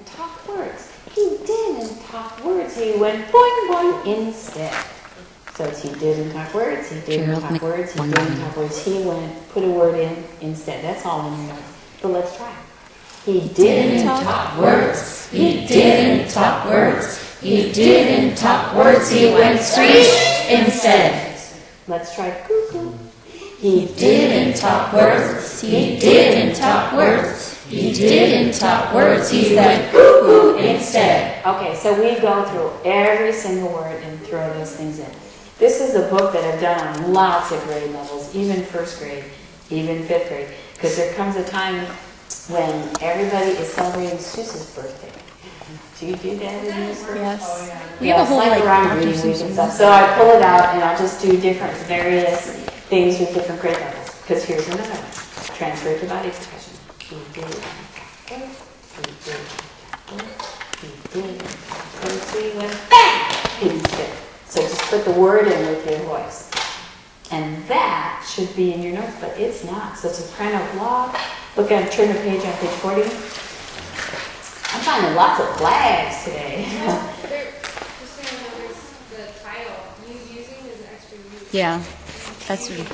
talk words. He didn't talk words. He went boing boing instead. So it's he didn't talk words. He didn't talk words. He didn't talk words. He went, put a word in instead. That's all in your notes. But let's try. He didn't talk words. He didn't talk words. He didn't talk words. He went screech instead. Let's try cuckoo. He didn't talk words. He didn't talk words. He didn't talk words. He said cuckoo instead. Okay, so we go through every single word and throw those things in. This is a book that I've done on lots of grade levels, even first grade, even fifth grade, because there comes a time when everybody is celebrating Seuss's birthday. Do you do that in this group? Yes. Oh, yeah. We have a whole like around reading week and stuff. So I pull it out and I'll just do different various things with different grade levels. Because here's another one. Transfer it to body expression. He did. He did. He did. So you went bang instead. So just put the word in with your voice. And that should be in your notes, but it's not. So soprano block. Look at turn the page on page 40. I'm finding lots of flags today. They're just saying that there's the title using is an extra use. Yeah, that's really.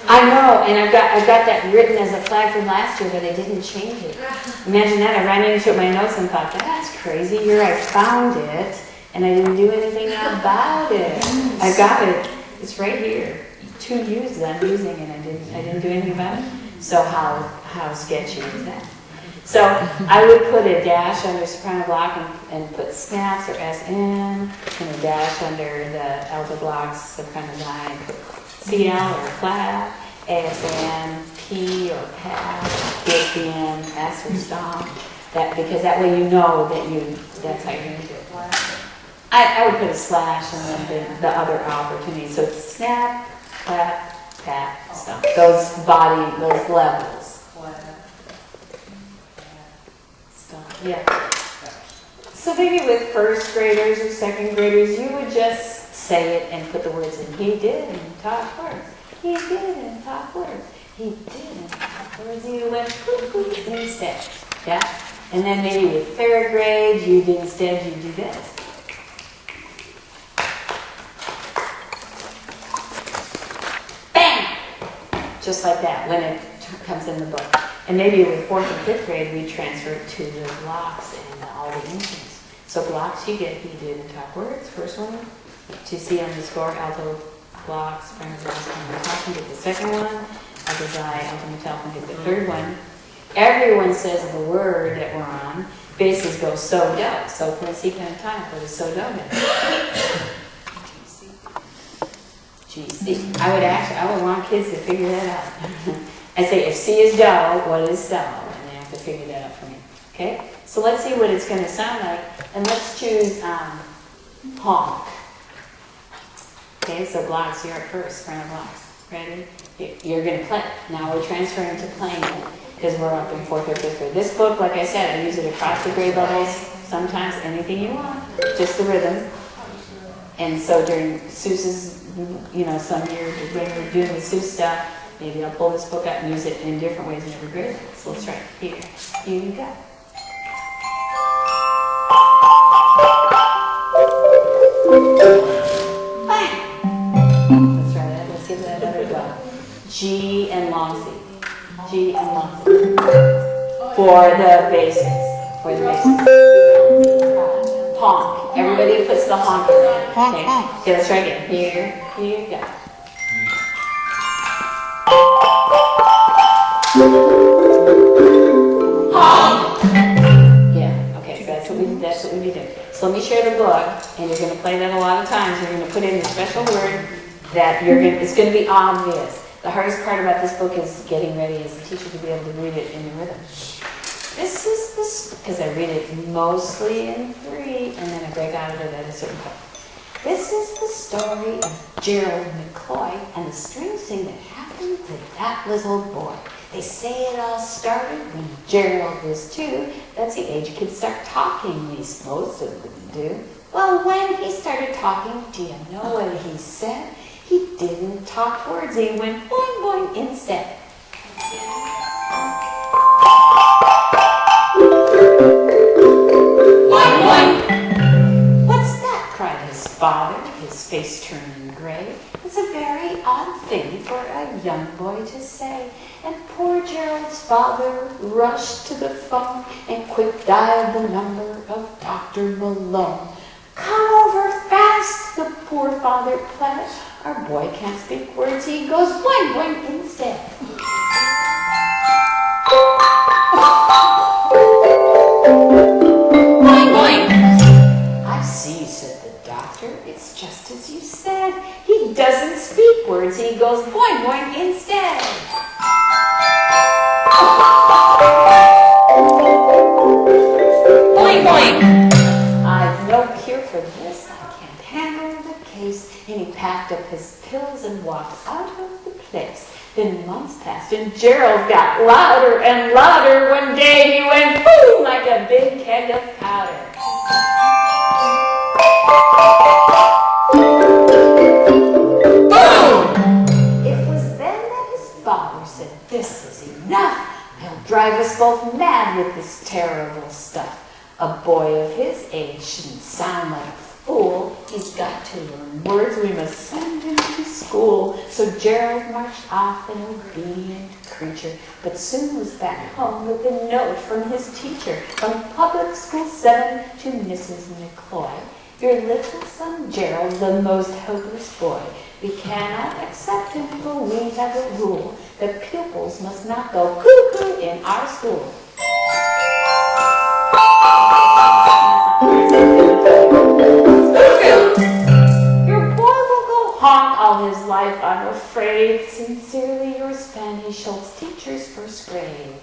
I know, and I've got that written as a flag from last year, but I didn't change it. Imagine that, I ran into my notes and thought, that's crazy. Here I found it, and I didn't do anything about it. I got it. It's right here. 2 U's I'm using, and I didn't do anything about it. So how sketchy is that? So I would put a dash under soprano block and put snaps or SN, and a dash under the alto blocks, soprano line, put CL or clap, ASN, P or pat, PSBN, S or stomp. Because that way you know that's how you're going to do it. I would put a slash and then the other opportunities. So it's snap, clap, pat, stomp. Those levels. Yeah. So maybe with first graders or second graders, you would just say it and put the words in. He didn't talk words. He didn't talk words. He didn't talk words. He went cuckoo instead. Yeah? And then maybe with third grade, you do this. Bang! Just like that when it comes in the book. And maybe with fourth and fifth grade, we transfer it to the blocks and all the instruments. So blocks, you get he didn't talk words, first one. To see on the score, alto blocks, soprano blocks, and get the second one. Alto zi, alto metallic, get the third one. Everyone says the word that we're on. Basses go so do. So for a secant time, what is so do? GC. I would want kids to figure that out. I say, if C is do, what is so? And they have to figure that out for me. Okay? So let's see what it's going to sound like. And let's choose honk. Okay, so blocks, you're up first, round of blocks. Ready? You're going to play. Now we're transferring to playing because we're up in fourth or fifth grade. This book, like I said, I use it across the grade levels. Sometimes anything you want, just the rhythm. And so during Seuss's, some year when we're doing the Seuss stuff, maybe I'll pull this book out and use it in different ways in every grade. So let's try it. Here you go. Bang! Let's try that. Let's give that another go. G and long C. G and long C. For the basics. Honk. Everybody puts the honk in there. Okay? Okay, let's try again. Here you go. Honk. Yeah, okay, so that's what we be doing. So let me share the book, and you're going to play that a lot of times. You're going to put in a special word that it's going to be obvious. The hardest part about this book is getting ready as a teacher to be able to read it in the rhythm. This is this, because I read it mostly in 3, and then I break out of it at a certain point. This is the story of Gerald McCoy and the strange thing that happened to that little boy. They say it all started when Gerald was 2. That's the age kids start talking, at least most of them do. Well, when he started talking, do you know what he said? He didn't talk words. He went boing boing instead. face turning gray. It's a very odd thing for a young boy to say. And poor Gerald's father rushed to the phone and quick dialed the number of Dr. Malone. "Come over fast," the poor father pled. "Our boy can't speak words, he goes boing boing instead." Boing boing. "I see," said the doctor. "It's just as you said. He doesn't speak words, he goes boing boing instead." Boing boing. "I've no cure for this. I can't handle the case." And he packed up his pills and walked out of the place. Then months passed and Gerald got louder and louder. One day he went boom like a big keg of powder. Boom! It was then that his father said, "This is enough. He'll drive us both mad with this terrible stuff. A boy of his age shouldn't sound like a fool. He's got to learn words. We must send him to school." So Gerald marched off, an obedient creature, but soon was back home with a note from his teacher. "From Public School 7 to Mrs. McCloy. Your little son Gerald, the most hopeless boy. We cannot accept him, for we have a rule that pupils must not go cuckoo in our school." "Your boy will go honk all his life, I'm afraid. Sincerely yours, Fanny Schultz, teacher's first grade."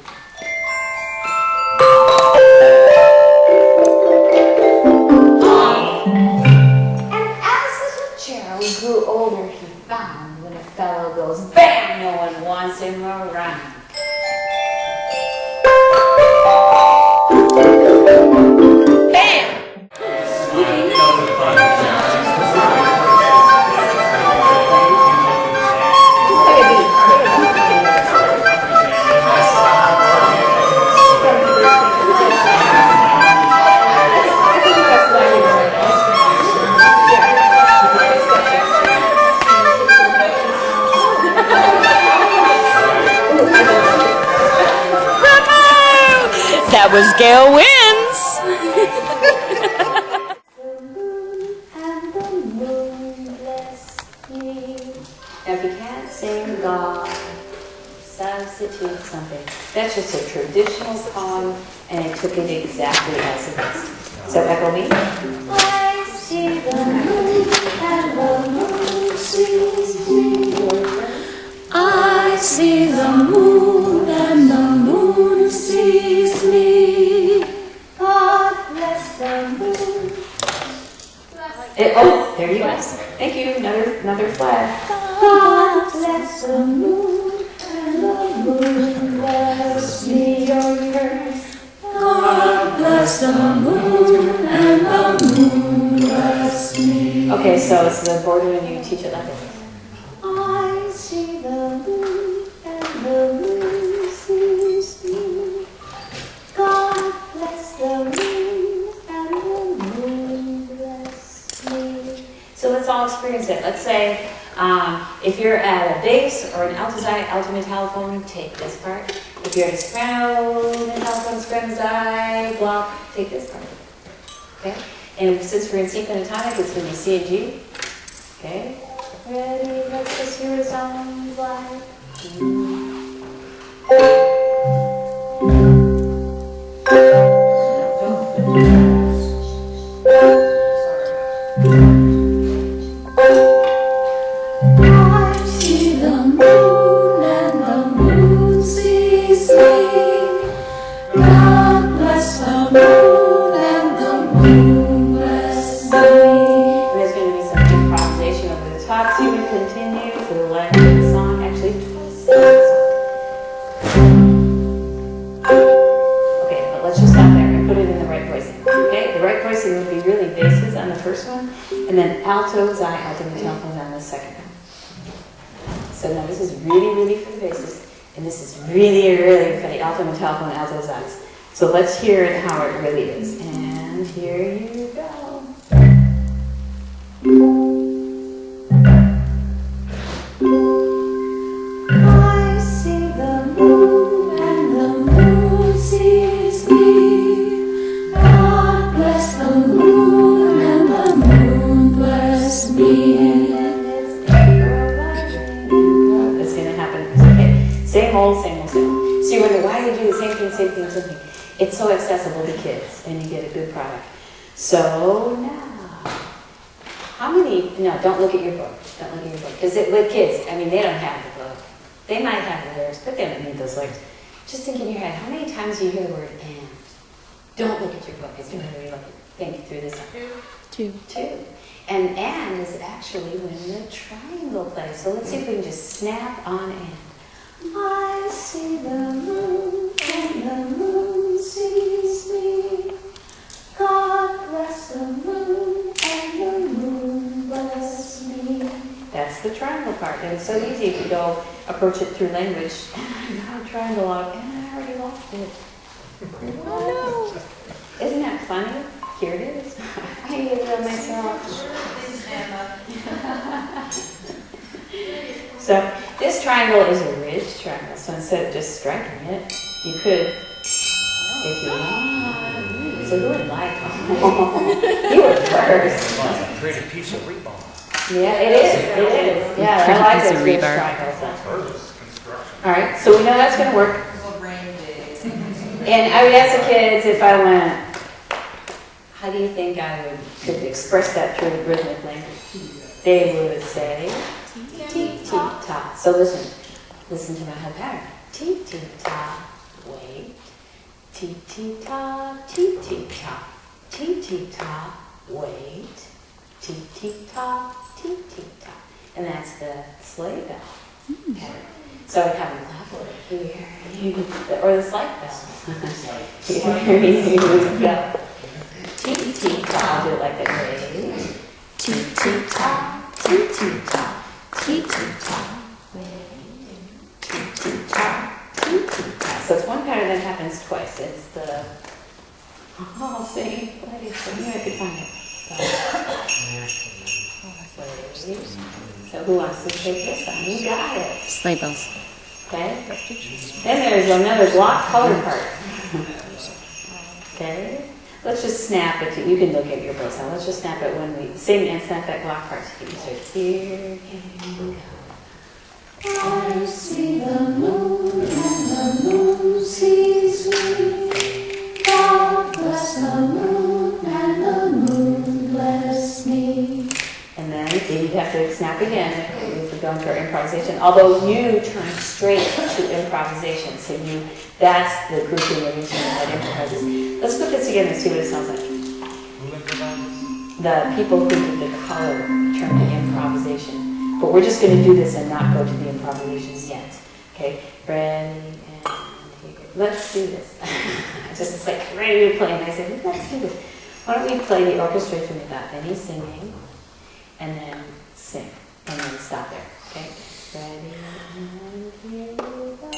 And as little Gerald grew older, he found when a fellow goes bam, no one wants him around. Bam! That was Gail Wins. The moon and the moon bless me. Now, if you can't sing God, substitute something. That's just a traditional poem, and I took it exactly as it is. So echo me. I see the moon and the moon sees me. I see the moon and the moon sees me. God bless the moon. Oh, there you go. Thank you. Another flag. God bless the moon and the moon bless me. Your yours. God bless the moon and the moon bless me. Okay, so it's the border and you teach it like this. I see the moon and the moon sees me. God bless the moon and the moon bless me. So let's all experience it. Let's say if you're at a bass or an alto metallophone, take this part. If you're at a soprano metallophone, soprano block, take this part. Okay? And since we're in C pentatonic, it's going to be C and G. Okay? Ready? Let's just hear what it sounds like. And then alto, alto metallophone on the second one. So now this is really for the basses, and this is really for the alto metallophone, alto sax. So let's hear it how it really is. And here you go. accessible to kids, and you get a good product. So now, how many, no, don't look at your book. Don't look at your book. Because with kids, I mean, they don't have the book. They might have letters, but they don't need those letters. Just think in your head, how many times do you hear the word and? Don't look at your book. It's better to think through this. Two. And is actually when the triangle plays. So let's see if we can just snap on and. I see the moon and the moon sees me. God bless the moon and the moon bless me. That's the triangle part. And it's so easy if you go approach it through language. I got a triangle out and I already lost it. Oh no. Isn't that funny? Here it is. I gave it on myself. So this triangle is a ridged triangle. So instead of just striking it, you could, if you want. So who would like? You were first. That's a pretty piece of rebar. Yeah, it is. It is. Yeah, I like those ridged triangles. All right, so we know that's going to work. And I would ask the kids if I went, how do you think I could express that through rhythmic language? They would say, tee-tee-ta. So listen to my whole pattern. Tee-tee-ta, wait. Tee-tee-ta, tee-tee-ta. Tee-tee-ta, wait. Tee-tee-ta, tee-tee-ta. And that's the sleigh bell pattern. So I have them clap over here, or the slide bell. Here we go. Tee-tee-ta, I'll do it like that. Wait. Tee-tee-ta, tee-tee-ta, tee-tee-ta, wait. Tee-tee-ta, tee-tee-ta. So it's one pattern that happens twice. It's the, oh, see, I knew I could find it. So who wants to take this on? You got it. Sleigh bells. Okay. Then there's another block color part. Okay. Let's just snap it. You can look at your books now. Let's just snap it when we sing and snap that block part. So here we go. I see the moon and the moon sees me. God bless the moon and the moon bless me. And then you have to snap again if we go into our improvisation. Although you turn straight to improvisation, so that's the grouping of each one that improvises. Let's put this together and see what it sounds like. Who improvises? The people who do the color turn to improvisation. But we're just going to do this and not go to the improvisation yet. Okay, ready, and here. Let's do this. Just like ready to play, and I said, let's do this. Why don't we play the orchestration with that? Benny singing, and then sing, and then stop there. Okay, ready, and here we go.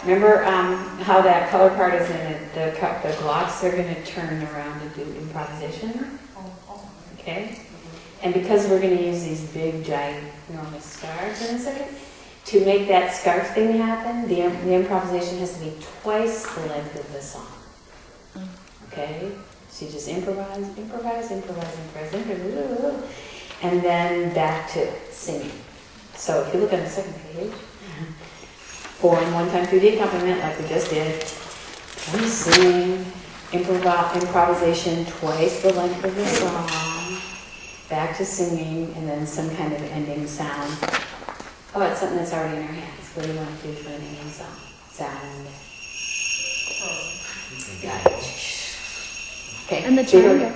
Remember how that color part is in it, the blocks are going to turn around to do improvisation? Okay? And because we're going to use these big, ginormous stars in a second, to make that scarf thing happen, the improvisation has to be twice the length of the song. Okay? So you just improvise, and then back to singing. So if you look on the second page, 4 and 1 time 3D accompaniment like we just did. We sing, improvisation twice the length of the song, back to singing, and then some kind of ending sound. Oh, it's something that's already in our hands. What do you want to do for an ending song? Sound. Got it. Okay. And the triangle.